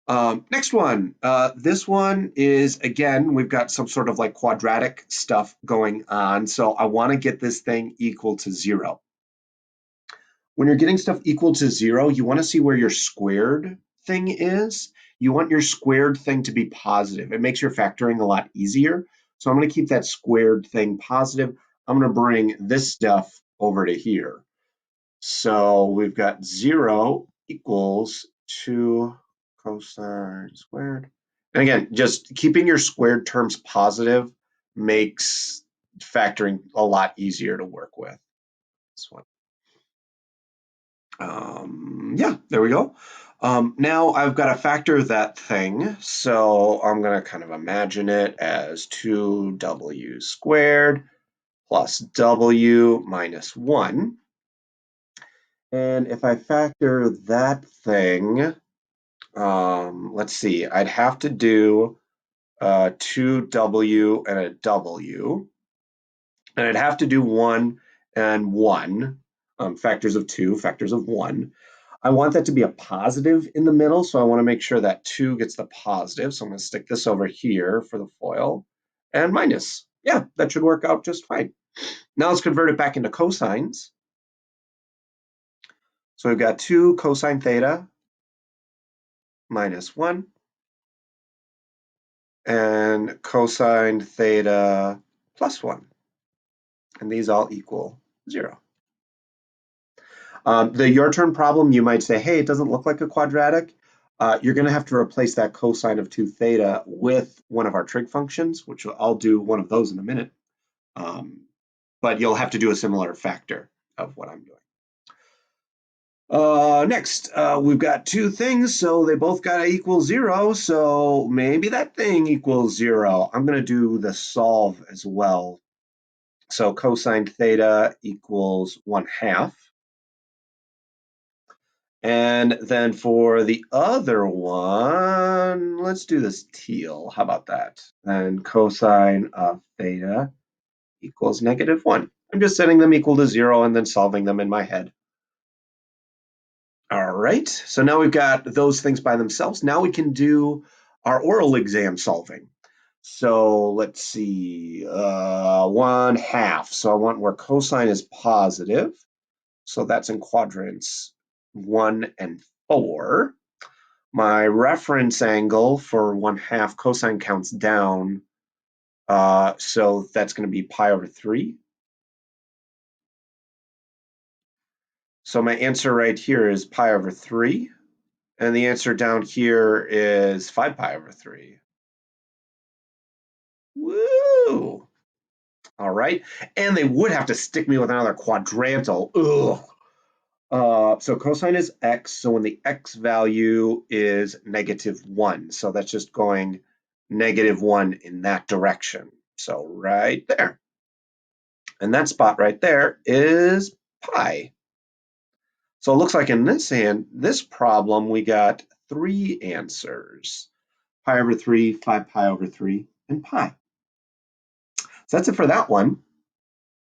Next one. This one is, again, we've got some sort of like quadratic stuff going on. So I want to get this thing equal to 0. When you're getting stuff equal to 0, you want to see where your squared thing is. You want your squared thing to be positive. It makes your factoring a lot easier. So I'm going to keep that squared thing positive. I'm going to bring this stuff over to here. So we've got 0 equals 2 cosine squared. And again, just keeping your squared terms positive makes factoring a lot easier to work with. This one. Yeah, there we go. Now I've got to factor that thing. So I'm going to kind of imagine it as 2w squared plus w minus 1. And if I factor that thing, let's see, I'd have to do 2w and a w. And I'd have to do 1 and 1, factors of 2, factors of 1. I want that to be a positive in the middle, so I want to make sure that 2 gets the positive. So I'm going to stick this over here for the FOIL. And minus. Yeah, that should work out just fine. Now let's convert it back into cosines. So we've got 2 cosine theta minus 1 and cosine theta plus 1. And these all equal 0. The your turn problem, you might say, hey, it doesn't look like a quadratic. You're going to have to replace that cosine of 2 theta with one of our trig functions, which I'll do one of those in a minute. But you'll have to do a similar factor of what I'm doing. Next, we've got 2 things, so they both got to equal 0. So maybe that thing equals 0. I'm going to do the solve as well. So cosine theta equals 1/2. And then for the other one, let's do this teal. How about that? And cosine of theta equals -1. I'm just setting them equal to 0 and then solving them in my head. All right, so now we've got those things by themselves. Now we can do our oral exam solving. So let's see, 1/2. So I want where cosine is positive. So that's in quadrants 1 and 4. My reference angle for 1/2 cosine counts down. So that's going to be pi over 3. So my answer right here is pi over 3. And the answer down here is 5 pi over 3. Woo! All right. And they would have to stick me with another quadrantal. Ugh. So cosine is x. So when the x value is -1. So that's just going -1 in that direction. So right there. And that spot right there is pi. So it looks like in this problem, we got 3 answers. Pi over 3, 5 pi over 3, and pi. So that's it for that one.